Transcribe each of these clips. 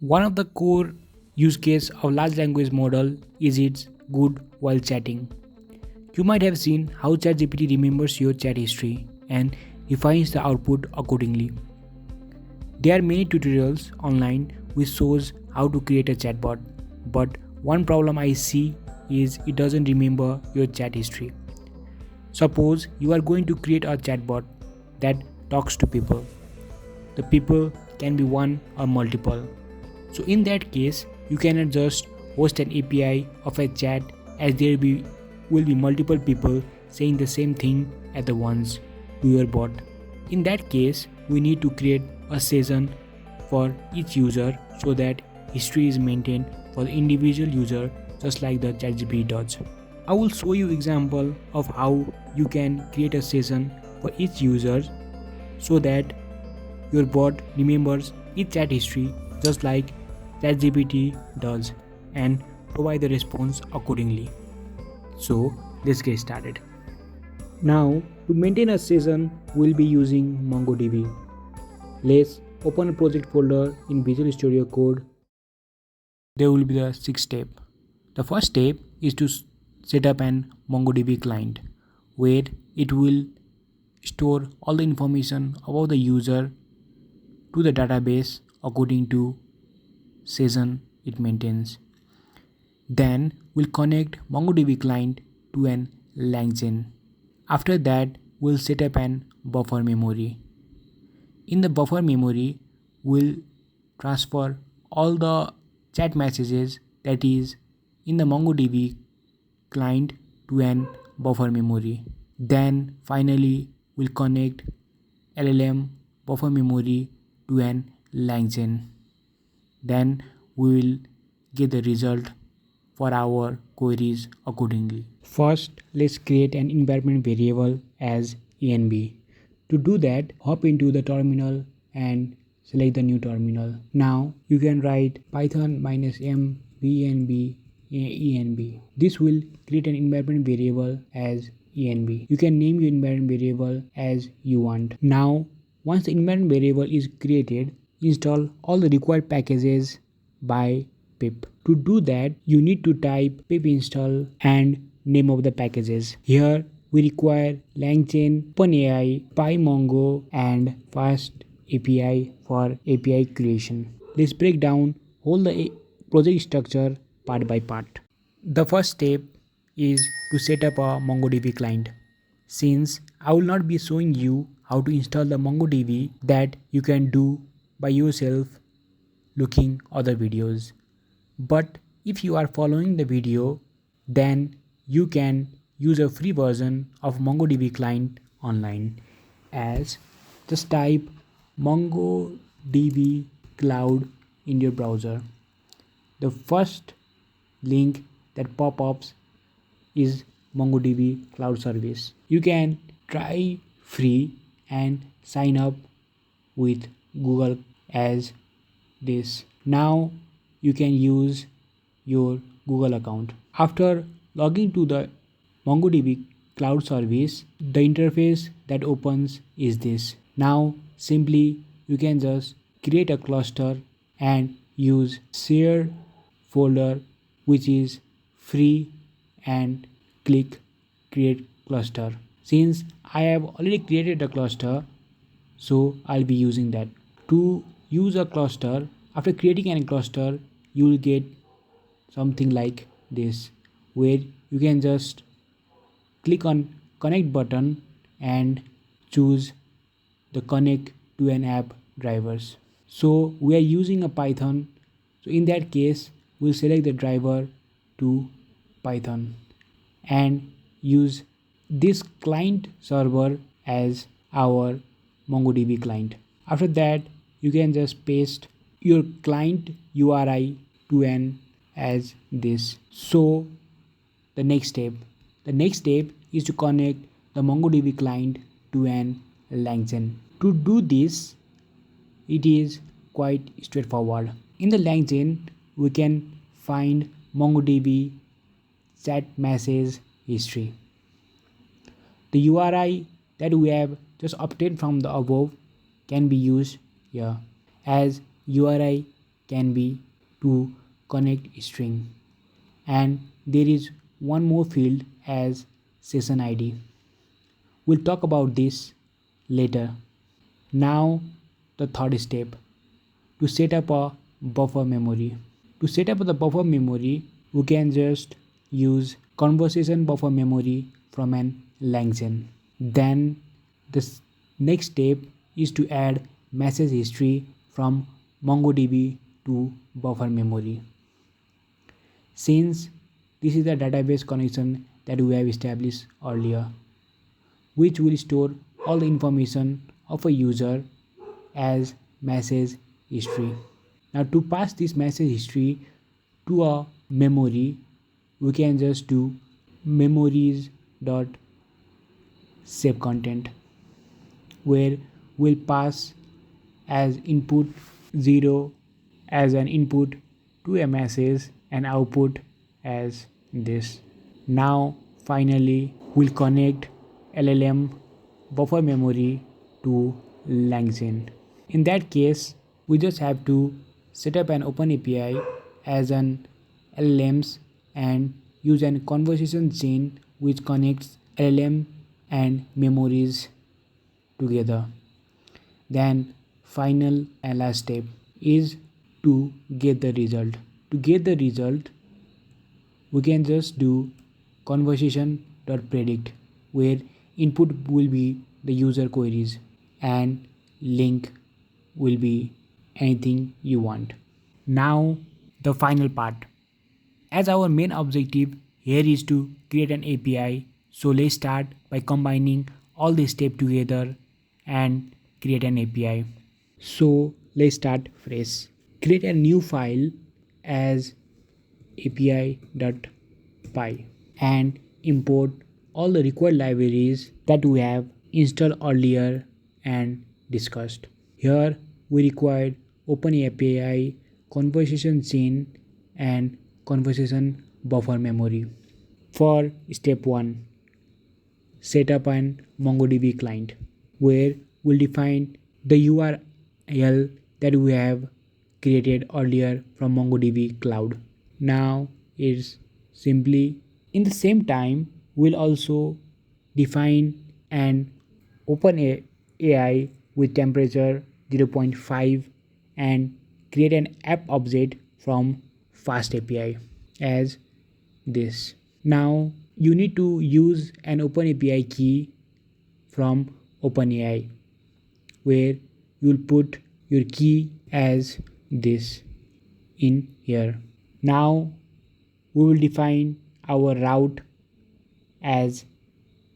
One of the core use case of large language model is its good while chatting. You might have seen how ChatGPT remembers your chat history and refines the output accordingly. There are many tutorials online which shows how to create a chatbot, but one problem I see is it doesn't remember your chat history. Suppose you are going to create a chatbot that talks to people. The people can be one or multiple. So in that case, you cannot just host an API of a chat as will be multiple people saying the same thing at the once to your bot. In that case, we need to create a session for each user so that history is maintained for the individual user just like the ChatGPT does. I will show you example of how you can create a session for each user so that your bot remembers its chat history just like ChatGPT does and provide the response accordingly. So let's get started. Now to maintain a session, we'll be using MongoDB. Let's open a project folder in Visual Studio Code. There will be the 6 step. The first step is to set up an MongoDB client where it will store all the information about the user to the database according to session it maintains. Then we'll connect MongoDB client to an Langchain. After that, we'll set up an buffer memory. In the buffer memory, we'll transfer all the chat messages that is in the MongoDB client to an buffer memory. Then finally, we'll connect LLM buffer memory to an Langchain. Then we will get the result for our queries accordingly. First, let's create an environment variable as env. To do that, hop into the terminal and select the new terminal. Now you can write python -m env env. This will create an environment variable as env. You can name your environment variable as you want. Now once the environment variable is created, install all the required packages by pip. To do that, you need to type pip install and name of the packages. Here we require Langchain, Openai, PyMongo and Fast API for API creation. Let's break down all the project structure part by part. The first step is to set up a MongoDB client. Since I will not be showing you how to install the MongoDB, that you can do by yourself looking other videos. But if you are following the video, then you can use a free version of MongoDB client online as just type MongoDB cloud in your browser. The first link that pop-ups is MongoDB cloud service. You can try free and sign up with Google as this. Now you can use your Google account. After logging to the MongoDB cloud service, the interface that opens is this. Now simply you can just create a cluster and use share folder which is free and click create cluster. Since I have already created a cluster, so I'll be using that. To use a cluster, after creating a cluster, you will get something like this where you can just click on connect button and choose the connect to an app drivers. So we are using a Python, so in that case we'll select the driver to Python and use this client server as our MongoDB client. After that, you can just paste your client URI to an as this. So the next step is to connect the MongoDB client to an Langchain. To do this, it is quite straightforward. In the Langchain, we can find MongoDB chat message history. The URI that we have just obtained from the above can be used here as URI can be to connect string, and there is one more field as session ID. We'll talk about this later. Now the third step, to set up a buffer memory. To set up the buffer memory, we can just use conversation buffer memory from an Langchain. Then the next step is to add message history from MongoDB to buffer memory. Since this is the database connection that we have established earlier, which will store all the information of a user as message history. Now to pass this message history to a memory, we can just do memories dot save content, where we'll pass as input 0 as an input to a message and output as this. Now finally we'll connect LLM buffer memory to Langchain. In that case, we just have to set up an OpenAPI as an LLMs and use an conversation chain which connects LLM and memories together. Then final and last step is to get the result. To get the result, we can just do conversation.predict, where input will be the user queries and link will be anything you want. Now the final part. As our main objective here is to create an API, so let's start by combining all these steps together and create an API. So let's start fresh. Create a new file as api.py and import all the required libraries that we have installed earlier and discussed. Here we required OpenAPI, conversation chain and conversation buffer memory. For step 1, set up an MongoDB client, where we'll define the URL that we have created earlier from MongoDB cloud. Now it's simply in the same time we'll also define an OpenAI with temperature 0.5 and create an app object from fast API as this. Now you need to use an OpenAPI key from OpenAI, where you'll put your key as this in here. Now we will define our route as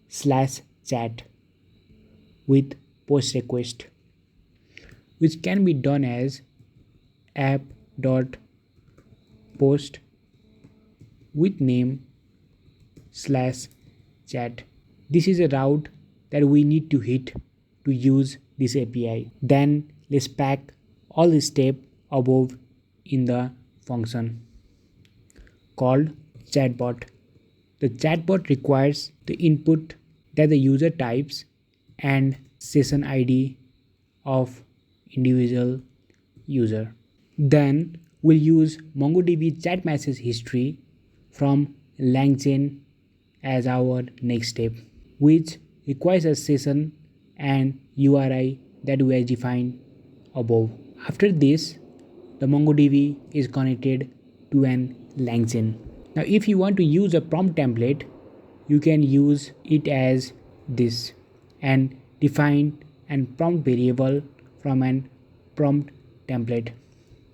/chat with post request, which can be done as app.post with name /chat. This is a route that we need to hit to use this API. Then let's pack all the steps above in the function called chatbot. The chatbot requires the input that the user types and session ID of individual user. Then we'll use MongoDB chat message history from Langchain as our next step, which requires a session and URI that we have defined above. After this, the MongoDB is connected to an Langchain. Now if you want to use a prompt template, you can use it as this and define an prompt variable from an prompt template.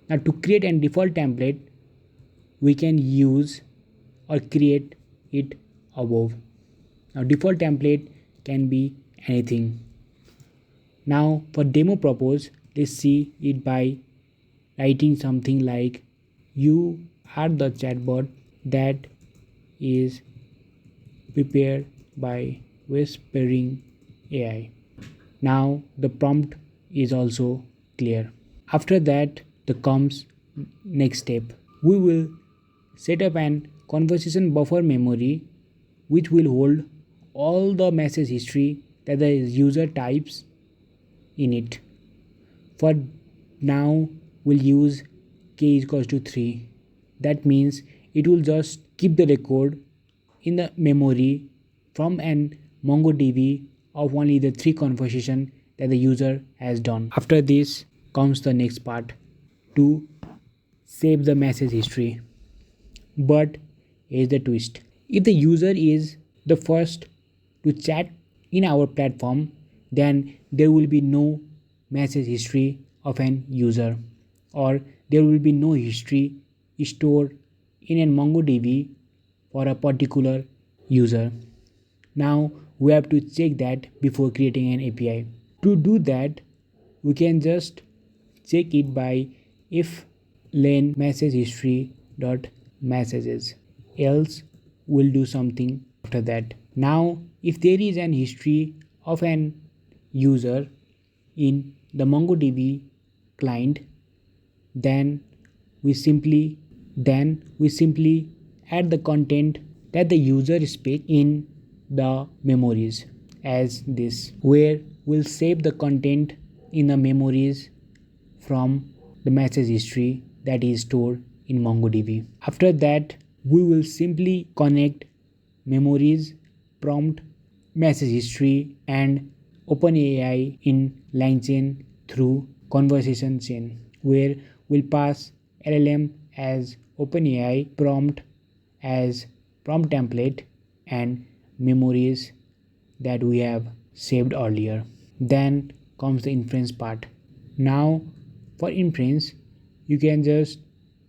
Now to create a default template, we can use or create it above. Now default template can be anything. Now for demo purpose, let's see it by writing something like, you are the chatbot that is prepared by Whispering AI. Now the prompt is also clear. After that, the comes next step. We will set up an conversation buffer memory which will hold all the message history that the user types in it. For now, we'll use k is equals to 3. That means it will just keep the record in the memory from an MongoDB of only the 3 conversation that the user has done. After this comes the next part, to save the message history. But here's the twist. If the user is the first to chat in our platform, then there will be no message history of an user, or there will be no history stored in a MongoDB for a particular user. Now we have to check that before creating an API. To do that, we can just check it by if len message history dot messages, else we'll do something after that. Now if there is an history of an user in the MongoDB client, then we simply add the content that the user speak in the memories as this, where we'll save the content in the memories from the message history that is stored in MongoDB. After that, we will simply connect memories, prompt, message history and Openai in Langchain through conversation chain, where we'll pass LLM as Openai, prompt as prompt template and memories that we have saved earlier. Then comes the inference part. Now for inference, you can just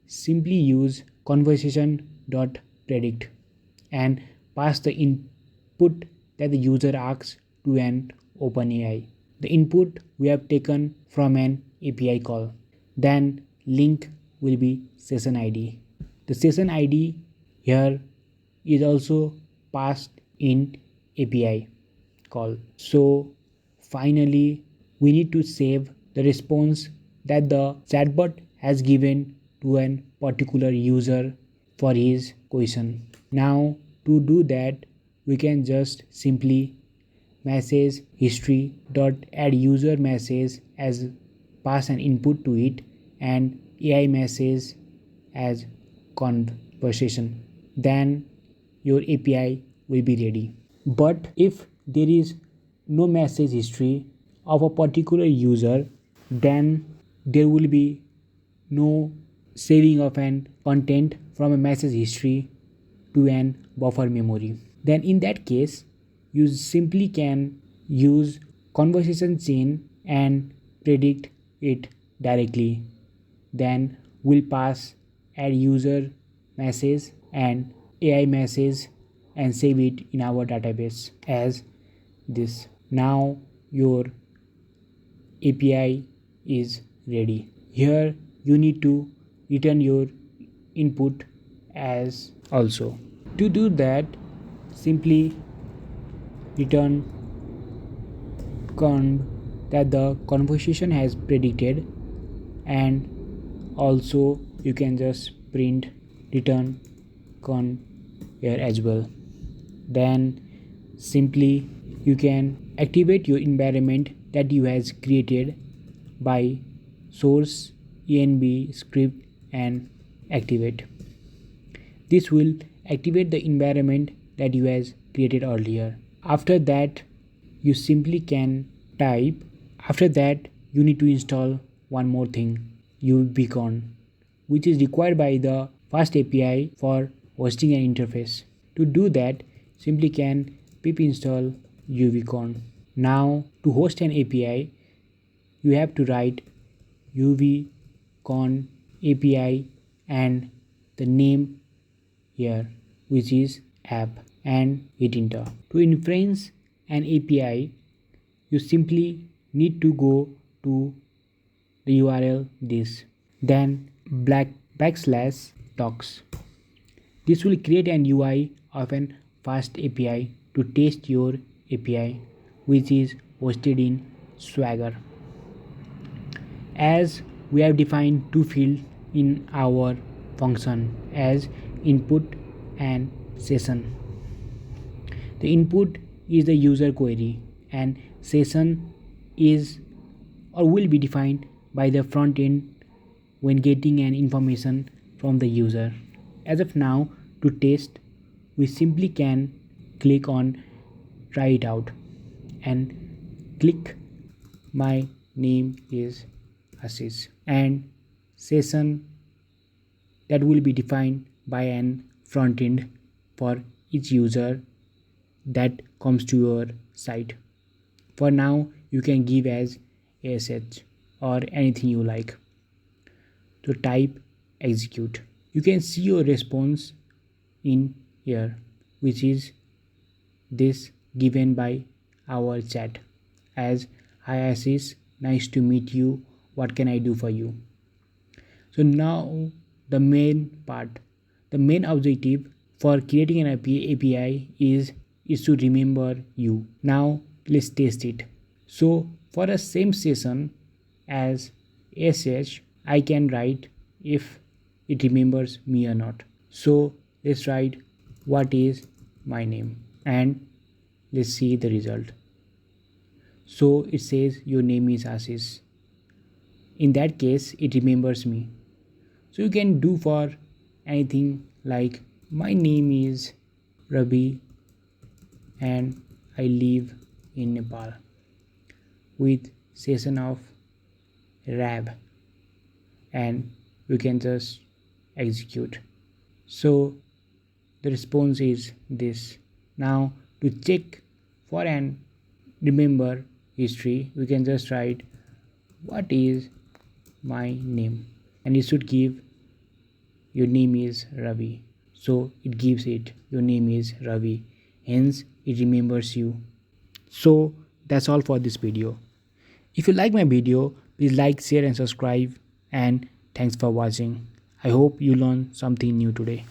simply use conversation.predict and pass the input that the user asks to an OpenAI. The input we have taken from an API call. Then link will be session ID. The session ID here is also passed in API call. So finally, we need to save the response that the chatbot has given to a particular user for his question. Now to do that, we can just simply message history dot add user message as pass an input to it and AI message as conversation. Then your API will be ready. But if there is no message history of a particular user, then there will be no saving of an content from a message history to an buffer memory. Then in that case, you simply can use conversation chain and predict it directly. Then we'll pass add user message and AI message and save it in our database as this. Now your API is ready. Here you need to return your input as also. To do that, simply return conv that the conversation has predicted, and also you can just print return conv here as well. Then simply you can activate your environment that you has created by source env script and activate. This will activate the environment that you has created earlier. After that, you simply can type. After that, you need to install one more thing, ubeacon, which is required by the fast API for hosting an interface. To do that, simply can pip install ubeacon. Now to host an API, you have to write ubeacon API and the name here, which is app, and hit enter. To inference an API, you simply need to go to the URL this, then \docs. This will create an UI of an fast API to test your API, which is hosted in Swagger. As we have defined two fields in our function as input and session. The input is the user query and session is or will be defined by the front end when getting an information from the user. As of now, to test, we simply can click on try it out and click my name is Ashish and session that will be defined by an front end for each user that comes to your site. For now, you can give as ASH or anything you like. To type execute. You can see your response in here, which is this given by our chat as hi Ashish, nice to meet you. What can I do for you? So now the main part, the main objective for creating an API is to remember you. Now let's test it. So for a same session as SH, I can write if it remembers me or not. So let's write what is my name and let's see the result. So it says your name is Ashish. In that case, it remembers me. So you can do for anything like my name is Rabi and I live in Nepal with session of Rab and we can just execute. So the response is this. Now to check for an remember history, we can just write what is my name and it should give your name is Ravi. So it gives it your name is Ravi. Hence it remembers you. So that's all for this video. If you like my video, please like, share and subscribe and thanks for watching. I hope you learned something new today.